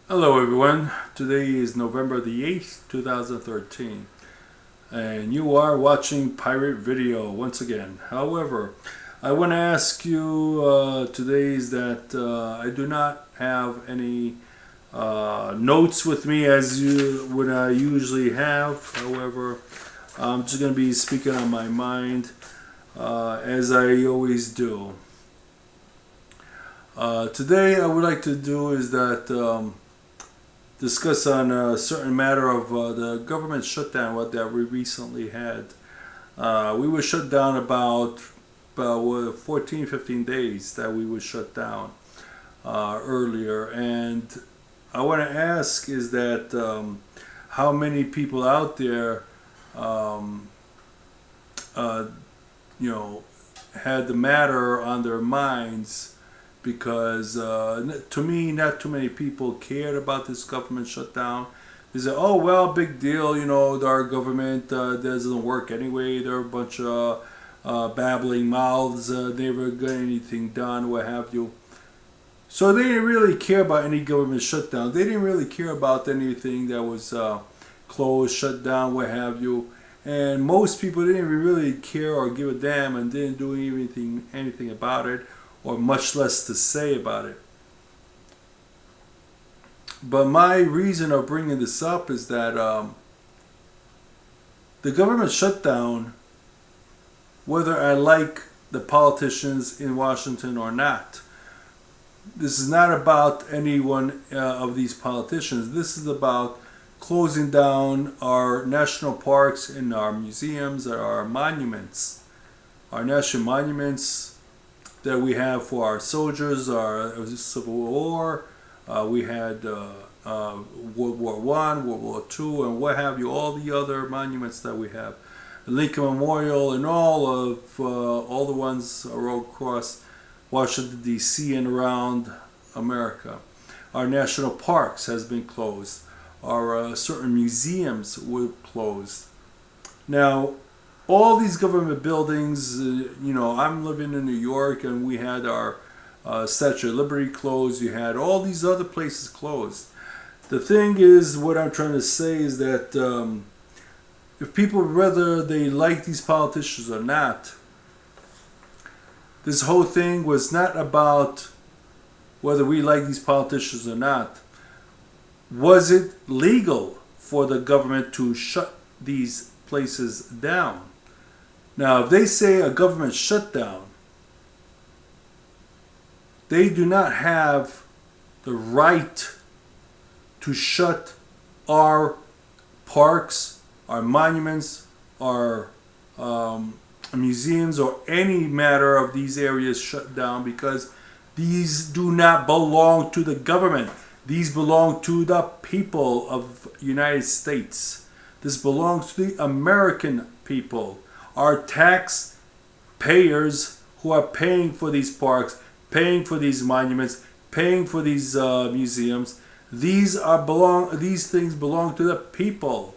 Hello everyone, today is November the 8th, 2013, and you are watching Pirate Video once again. However, I want to ask you today is that I do not have any notes with me as you would I usually have. However, I'm just going to be speaking on my mind as I always do. Today I would like to do is that discuss on a certain matter of the government shutdown what that we recently had. We were shut down about 14, 15 days that we were shut down earlier, and I want to ask is that how many people out there um, uh, you know had the matter on their minds, because to me, not too many people cared about this government shutdown. They said, "Oh well, big deal. Our government doesn't work anyway. They're a bunch of babbling mouths. Never got anything done, what have you." So they didn't really care about any government shutdown. They didn't really care about anything that was closed, shut down, what have you. And most people didn't even really care or give a damn and didn't do anything about it, or much less to say about it. But my reason of bringing this up is that the government shutdown, whether I like the politicians in Washington or not, this is not about any one of these politicians. This is about closing down our national parks and our museums, our monuments, our national monuments that we have for our soldiers, our Civil War. We had World War One, World War Two, and what have you. All the other monuments that we have, the Lincoln Memorial, and all the ones all across Washington D.C. and around America. Our national parks has been closed. Our certain museums were closed. Now, all these government buildings, I'm living in New York, and we had our Statue of Liberty closed. You had all these other places closed. The thing is, what I'm trying to say is that if people, whether they like these politicians or not, this whole thing was not about whether we like these politicians or not. Was it legal for the government to shut these places down? Now, if they say a government shutdown, they do not have the right to shut our parks, our monuments, our museums, or any matter of these areas shut down, because these do not belong to the government. These belong to the people of United States. This belongs to the American people, our tax payers who are paying for these parks, paying for these monuments, paying for these museums. These things belong to the people.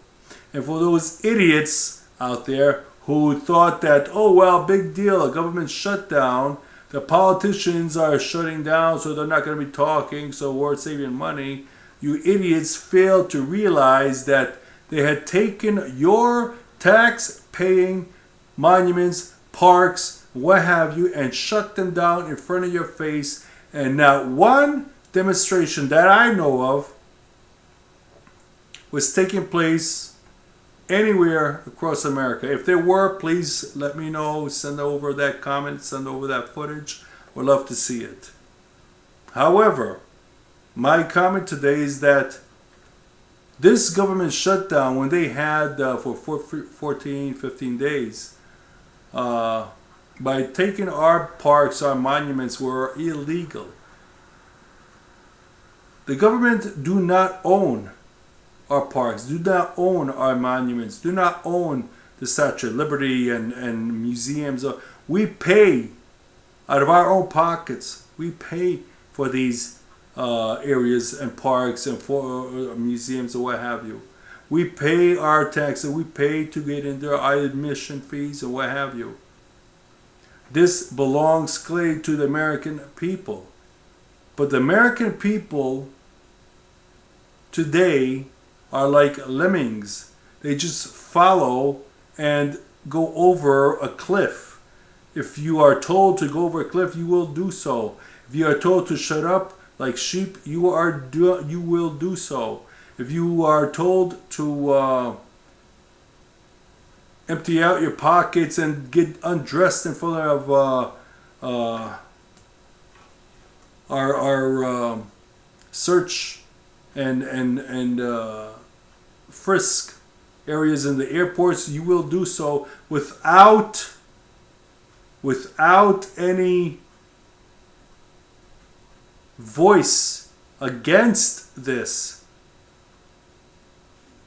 And for those idiots out there who thought that, oh well, big deal, a government shutdown, the politicians are shutting down, so they're not going to be talking, so we're saving money. You idiots failed to realize that they had taken your tax-paying monuments, parks, what have you, and shut them down in front of your face. And not one demonstration that I know of was taking place anywhere across America. If there were, please let me know. Send over that comment, send over that footage. We'd love to see it. However, my comment today is that this government shutdown, when they had for 14, 15 days, by taking our parks, our monuments, were illegal. The government do not own our parks, do not own our monuments, do not own the Statue of Liberty and museums. We pay out of our own pockets. We pay for these areas and parks and for museums or what have you. We pay our taxes. We pay to get in there, our admission fees and what have you. This belongs clearly to the American people. But the American people today are like lemmings. They just follow and go over a cliff. If you are told to go over a cliff, you will do so. If you are told to shut up like sheep, you will do so. If you are told to empty out your pockets and get undressed in front of our search and frisk areas in the airports, you will do so without any voice against this.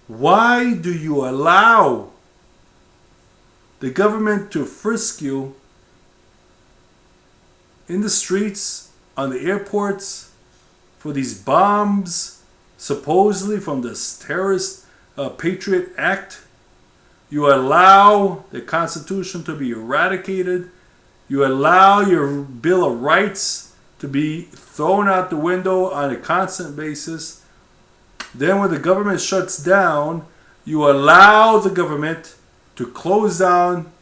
Why do you allow the government to frisk you in the streets, on the airports, for these bombs, supposedly from this terrorist Patriot Act? You allow the Constitution to be eradicated. You allow your Bill of Rights to be thrown out the window on a constant basis. Then when the government shuts down, you allow the government to close down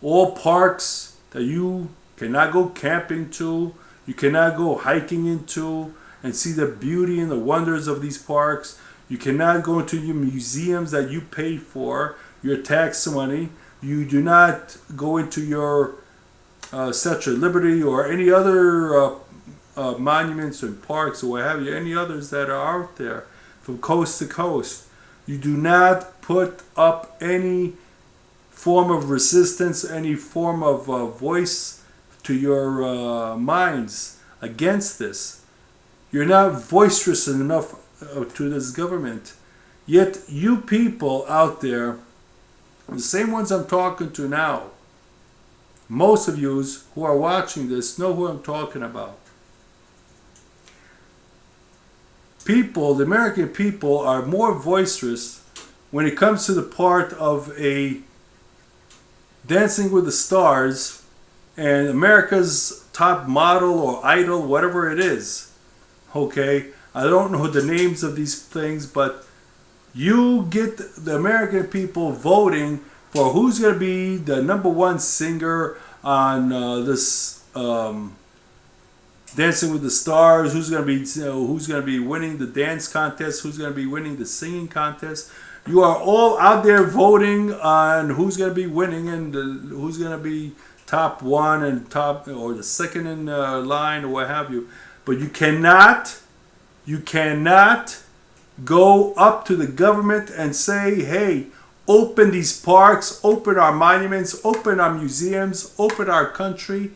all parks that you cannot go camping to, you cannot go hiking into and see the beauty and the wonders of these parks. You cannot go into your museums that you pay for, your tax money. You do not go into your Statue of Liberty or any other monuments and parks or what have you, any others that are out there from coast to coast. You do not put up any form of resistance, any form of voice to your minds against this. You're not boisterous enough to this government. Yet you people out there, the same ones I'm talking to now, most of you who are watching this know who I'm talking about. People, the American people, are more boisterous when it comes to the part of a Dancing with the Stars and America's top model or idol, whatever it is. Okay, I don't know the names of these things, but you get the American people voting for who's going to be the number one singer on this Dancing with the Stars, who's going to be winning the dance contest, who's going to be winning the singing contest. You are all out there voting on who's going to be winning and who's going to be top one and top or the second in line or what have you. But you cannot go up to the government and say, hey, open these parks, open our monuments, open our museums, open our country.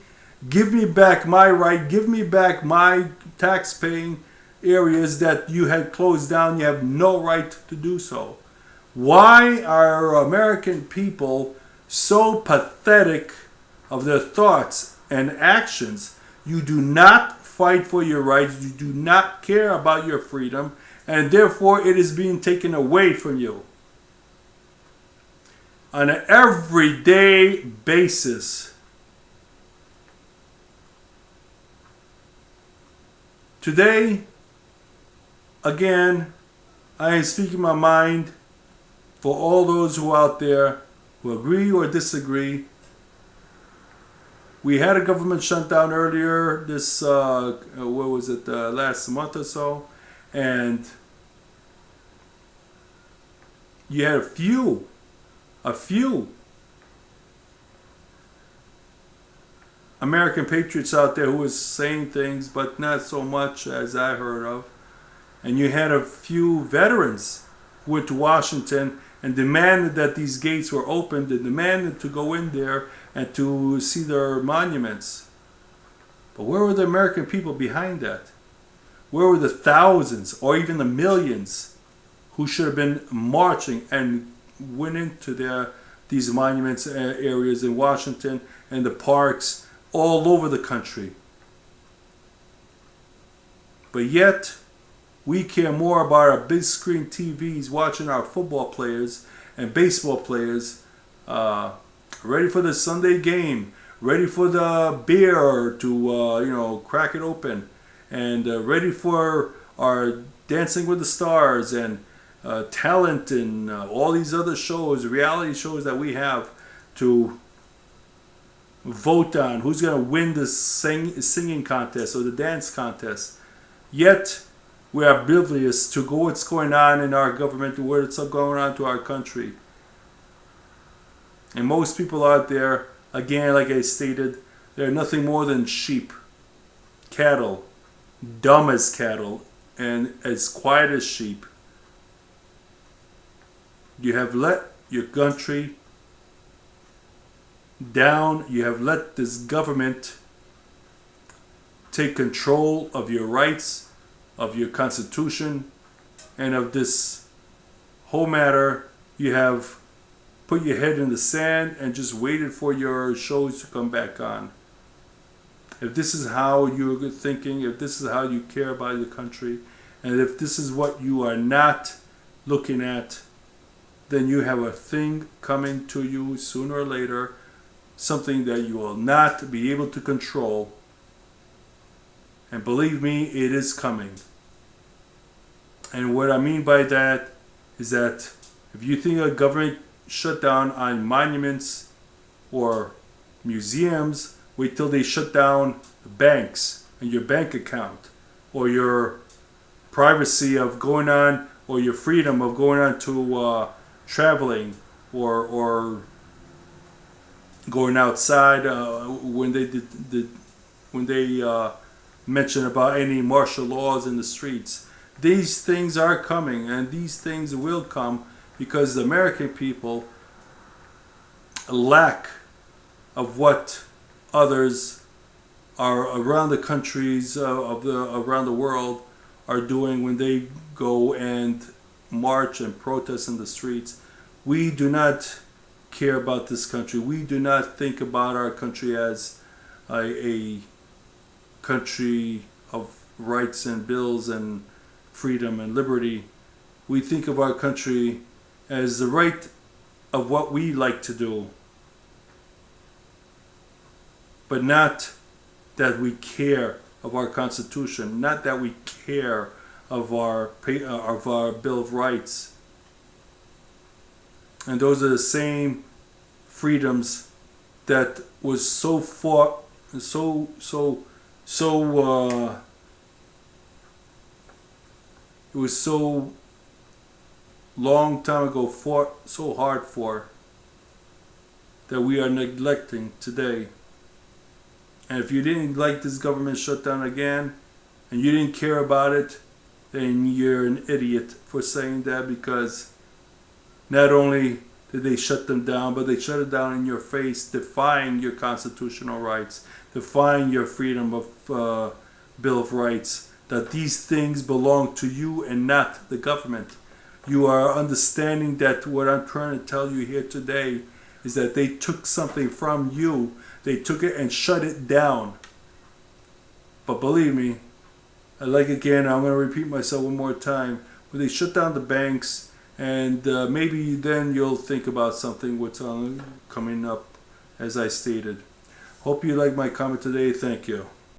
Give me back my right. Give me back my tax-paying areas that you had closed down. You have no right to do so. Why are American people so pathetic of their thoughts and actions? You do not fight for your rights. You do not care about your freedom. And therefore it is being taken away from you. On an everyday basis. Today, again, I am speaking my mind for all those who out there who agree or disagree. We had a government shutdown earlier this, last month or so, and you had a few American patriots out there who was saying things, but not so much as I heard of. And you had a few veterans who went to Washington and demanded that these gates were opened and demanded to go in there and to see their monuments. But where were the American people behind that? Where were the thousands or even the millions who should have been marching and went into these monuments areas in Washington and the parks all over the country? But yet, we care more about our big screen TVs watching our football players and baseball players ready for the Sunday game, ready for the beer to crack it open, and ready for are Dancing with the Stars and Talent and all these other shows, reality shows that we have to vote on who's going to win the singing contest or the dance contest. Yet we are oblivious to what's going on in our government, what's going on to our country. And most people out there, again, like I stated, they're nothing more than sheep, cattle, dumb as cattle, and as quiet as sheep. You have let your country down. You have let this government take control of your rights, of your constitution, and of this whole matter. You have put your head in the sand and just waited for your shows to come back on. If this is how you're thinking, if this is how you care about your country, and if this is what you are not looking at, then you have a thing coming to you sooner or later, something that you will not be able to control. And believe me, it is coming. And what I mean by that is that if you think a government shutdown on monuments or museums, wait till they shut down banks and your bank account, or your privacy of going on, or your freedom of going on to traveling, or going outside when they mention about any martial laws in the streets. These things are coming, and these things will come because the American people lack of what others are around the countries around the world are doing when they go and march and protest in the streets. We do not care about this country. We do not think about our country as a country of rights and bills and freedom and liberty. We think of our country as the right of what we like to do, but not that we care of our Constitution, not that we care of our Bill of Rights. And those are the same freedoms that was so fought, it was so long time ago fought so hard for, that we are neglecting today. And if you didn't like this government shutdown again, and you didn't care about it, then you're an idiot for saying that, because not only did they shut them down, but they shut it down in your face, defying your constitutional rights, defying your freedom of Bill of Rights, that these things belong to you and not the government. You are understanding that what I'm trying to tell you here today is that they took something from you, they took it and shut it down. But believe me, I'm going to repeat myself one more time, when they shut down the banks, and maybe then you'll think about something what's coming up, as I stated. Hope you like my comment today. Thank you.